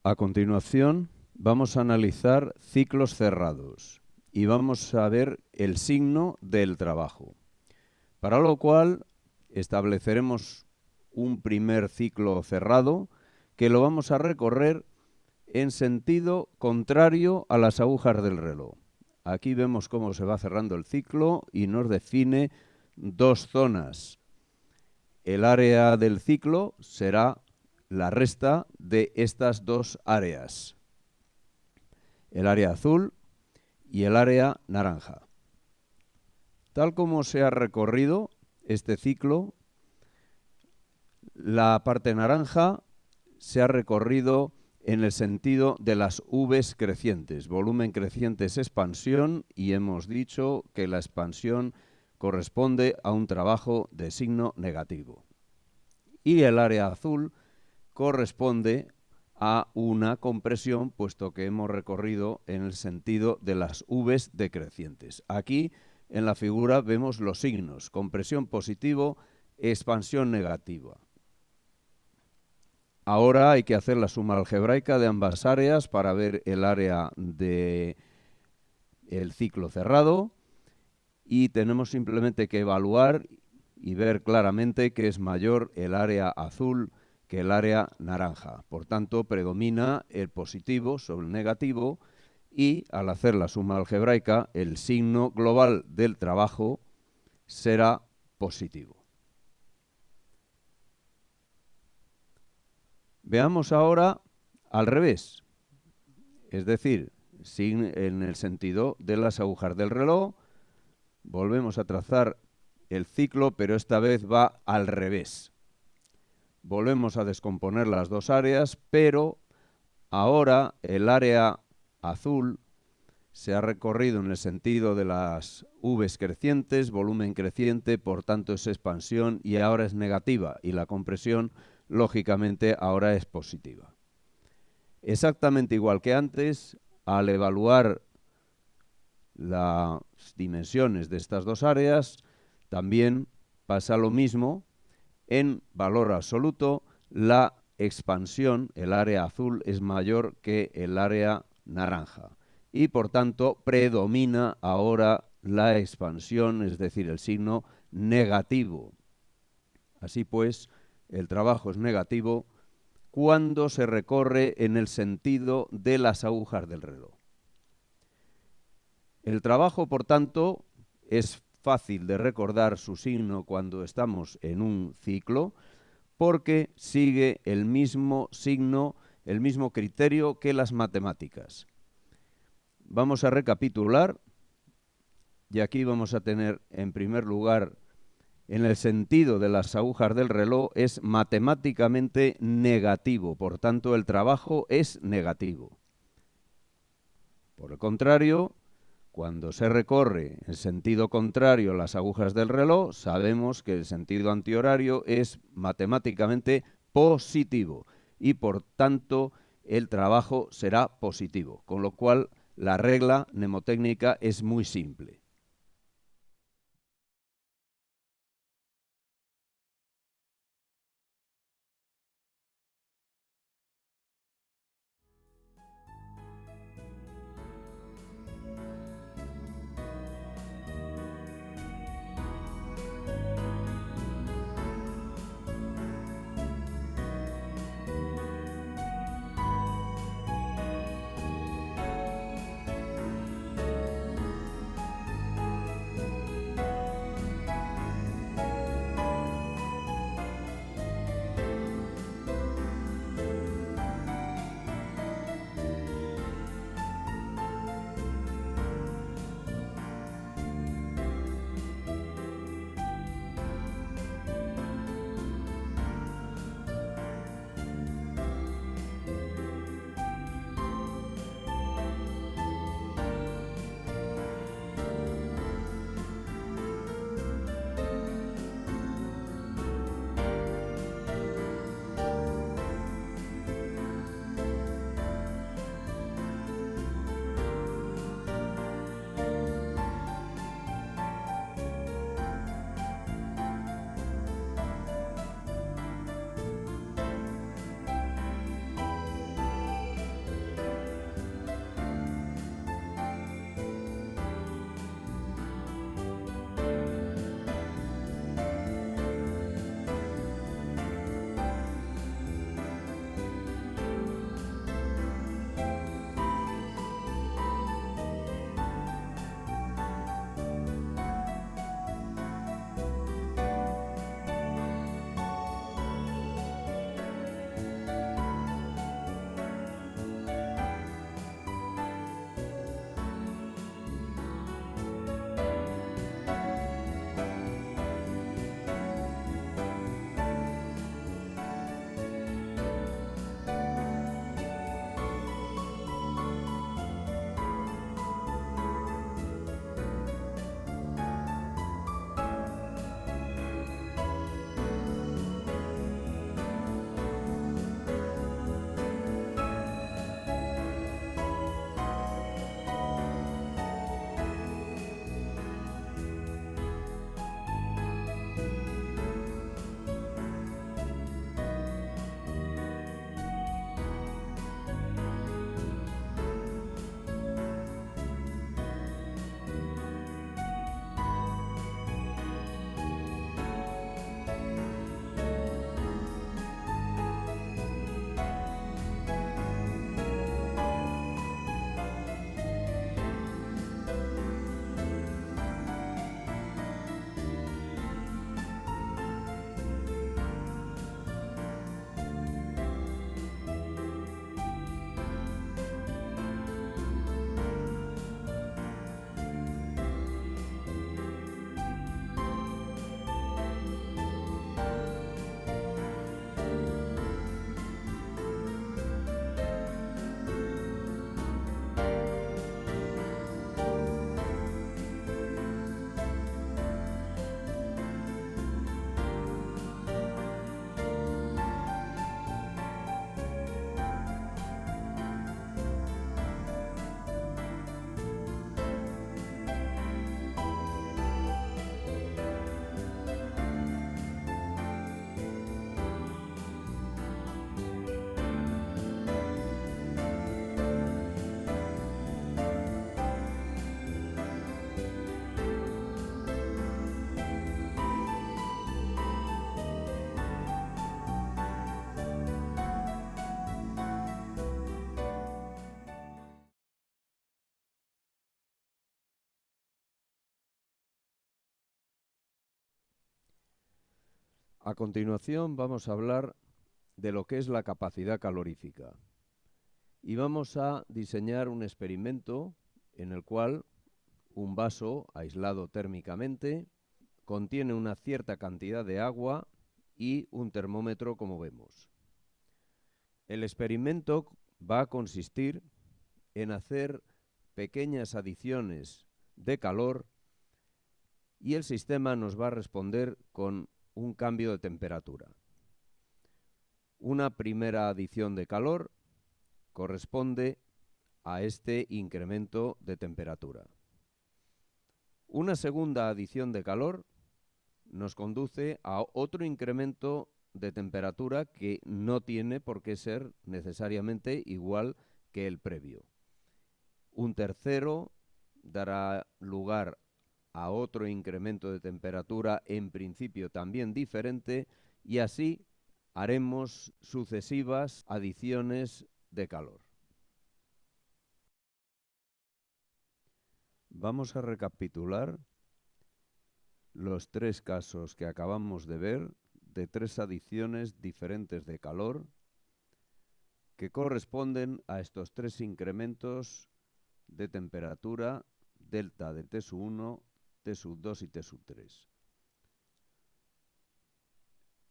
A continuación, vamos a analizar ciclos cerrados y vamos a ver el signo del trabajo. Para lo cual, estableceremos un primer ciclo cerrado que lo vamos a recorrer en sentido contrario a las agujas del reloj. Aquí vemos cómo se va cerrando el ciclo y nos define dos zonas. El área del ciclo será la resta de estas dos áreas, el área azul y el área naranja. Tal como se ha recorrido este ciclo, la parte naranja se ha recorrido en el sentido de las V's crecientes. Volumen creciente es expansión y hemos dicho que la expansión corresponde a un trabajo de signo negativo. Y el área azul corresponde a una compresión, puesto que hemos recorrido en el sentido de las V's decrecientes. Aquí en la figura vemos los signos: compresión positivo, expansión negativa. Ahora hay que hacer la suma algebraica de ambas áreas para ver el área del ciclo cerrado y tenemos simplemente que evaluar y ver claramente que es mayor el área azul que el área naranja. Por tanto, predomina el positivo sobre el negativo y al hacer la suma algebraica, el signo global del trabajo será positivo. Veamos ahora al revés, es decir, en el sentido de las agujas del reloj. Volvemos a trazar el ciclo, pero esta vez va al revés. Volvemos a descomponer las dos áreas, pero ahora el área azul se ha recorrido en el sentido de las V's crecientes, volumen creciente, por tanto es expansión y ahora es negativa y la compresión, lógicamente, ahora es positiva. Exactamente igual que antes, al evaluar las dimensiones de estas dos áreas, también pasa lo mismo. En valor absoluto, la expansión, el área azul, es mayor que el área naranja. Y por tanto, predomina ahora la expansión, es decir, el signo negativo. Así pues, el trabajo es negativo cuando se recorre en el sentido de las agujas del reloj. El trabajo, por tanto, es fácil de recordar su signo cuando estamos en un ciclo, porque sigue el mismo signo, el mismo criterio que las matemáticas. Vamos a recapitular y aquí vamos a tener, en primer lugar, en el sentido de las agujas del reloj, es matemáticamente negativo, por tanto el trabajo es negativo. Por el contrario, cuando se recorre en sentido contrario a las agujas del reloj, sabemos que el sentido antihorario es matemáticamente positivo y por tanto el trabajo será positivo, con lo cual la regla mnemotécnica es muy simple. A continuación vamos a hablar de lo que es la capacidad calorífica y vamos a diseñar un experimento en el cual un vaso aislado térmicamente contiene una cierta cantidad de agua y un termómetro, como vemos. El experimento va a consistir en hacer pequeñas adiciones de calor y el sistema nos va a responder con un cambio de temperatura. Una primera adición de calor corresponde a este incremento de temperatura. Una segunda adición de calor nos conduce a otro incremento de temperatura que no tiene por qué ser necesariamente igual que el previo. Un tercero dará lugar a otro incremento de temperatura, en principio también diferente, y así haremos sucesivas adiciones de calor. Vamos a recapitular los tres casos que acabamos de ver de tres adiciones diferentes de calor que corresponden a estos tres incrementos de temperatura delta de T1, T2 y T3.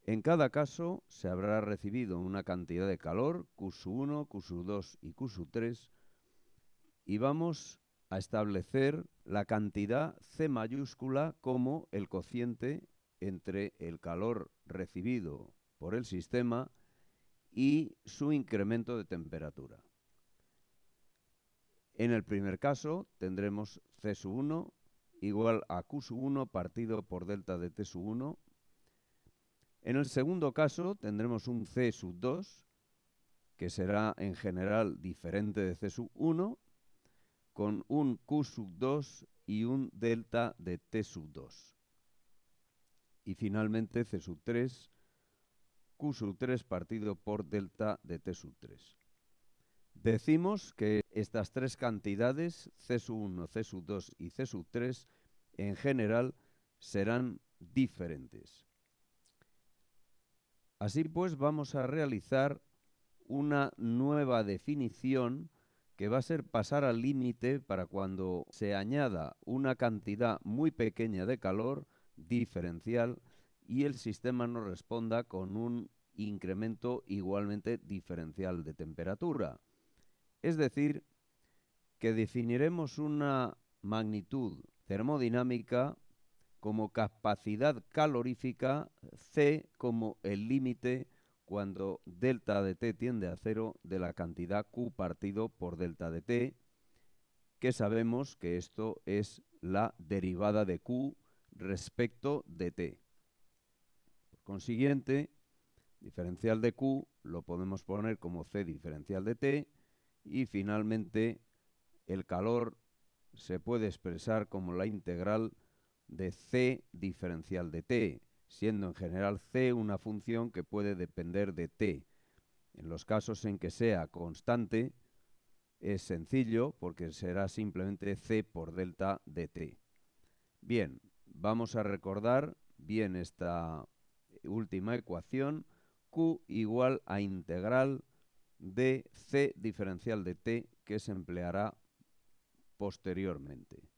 En cada caso se habrá recibido una cantidad de calor Q1, Q2 y Q3 y vamos a establecer la cantidad C mayúscula como el cociente entre el calor recibido por el sistema y su incremento de temperatura. En el primer caso tendremos C1 igual a Q1 partido por delta de T1. En el segundo caso tendremos un C2 que será en general diferente de C1 con un Q2 y un delta de T2. Y finalmente C3, Q3 partido por delta de T3. Decimos que estas tres cantidades, C1, C2 y C3, en general serán diferentes. Así pues, vamos a realizar una nueva definición que va a ser pasar al límite para cuando se añada una cantidad muy pequeña de calor diferencial y el sistema nos responda con un incremento igualmente diferencial de temperatura. Es decir, que definiremos una magnitud termodinámica como capacidad calorífica, C como el límite cuando delta de T tiende a 0 de la cantidad Q partido por delta de T, que sabemos que esto es la derivada de Q respecto de T. Por consiguiente, diferencial de Q lo podemos poner como C diferencial de T y finalmente el calor se puede expresar como la integral de C diferencial de T, siendo en general C una función que puede depender de T. En los casos en que sea constante, es sencillo porque será simplemente C por delta de T. Bien, vamos a recordar bien esta última ecuación, Q igual a integral de C diferencial de T que se empleará posteriormente.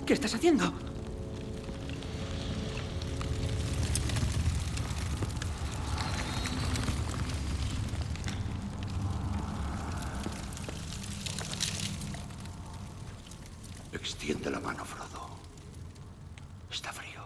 ¿Qué estás haciendo? Extiende la mano, Frodo. Está frío.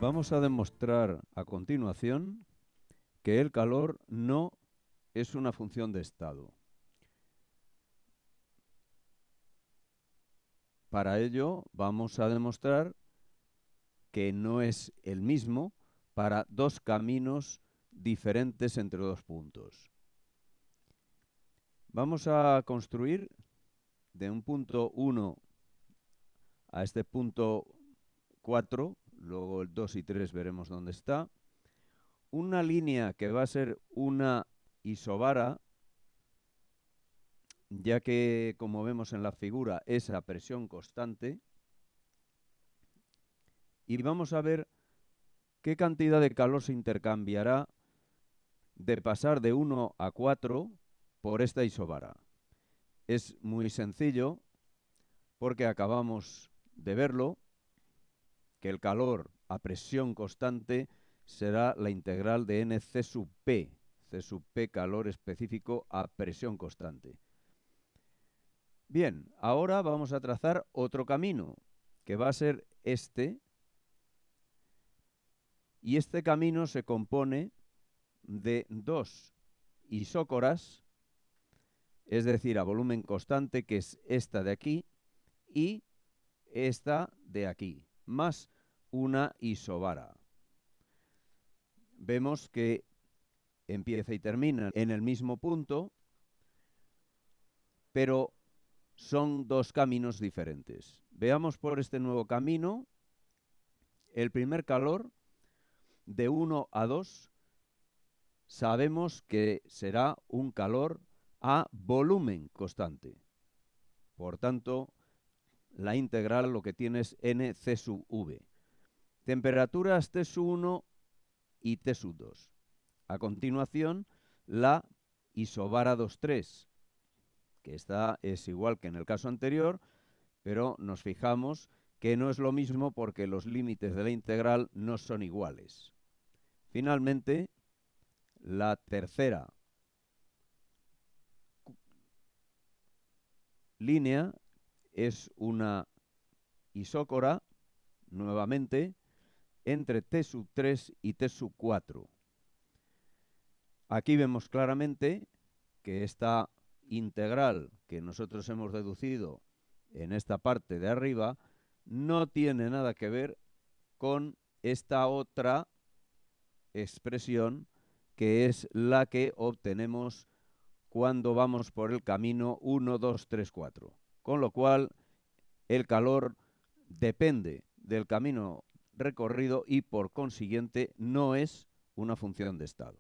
Vamos a demostrar a continuación que el calor no es una función de estado. Para ello vamos a demostrar que no es el mismo para dos caminos diferentes entre dos puntos. Vamos a construir de un punto 1 a este punto 4, luego el 2 y 3 veremos dónde está, una línea que va a ser una isobara, ya que, como vemos en la figura, es a presión constante, y vamos a ver qué cantidad de calor se intercambiará de pasar de 1 a 4 por esta isobara. Es muy sencillo porque acabamos de verlo, que el calor a presión constante será la integral de Nc sub P, C sub P calor específico a presión constante. Bien, ahora vamos a trazar otro camino, que va a ser este, y este camino se compone de dos isócoras, es decir, a volumen constante, que es esta de aquí, y esta de aquí, más una isobara. Vemos que empieza y termina en el mismo punto, pero son dos caminos diferentes. Veamos por este nuevo camino. El primer calor, de 1 a 2, sabemos que será un calor a volumen constante. Por tanto, la integral lo que tiene es Nc sub v. Temperaturas T sub 1 y T sub 2. A continuación, la isobara 2,3, que esta es igual que en el caso anterior, pero nos fijamos que no es lo mismo porque los límites de la integral no son iguales. Finalmente, la tercera línea es una isócora, nuevamente, entre T sub 3 y T sub 4. Aquí vemos claramente que esta integral que nosotros hemos deducido en esta parte de arriba no tiene nada que ver con esta otra expresión que es la que obtenemos cuando vamos por el camino 1, 2, 3, 4. Con lo cual, el calor depende del camino recorrido y, por consiguiente, no es una función de estado.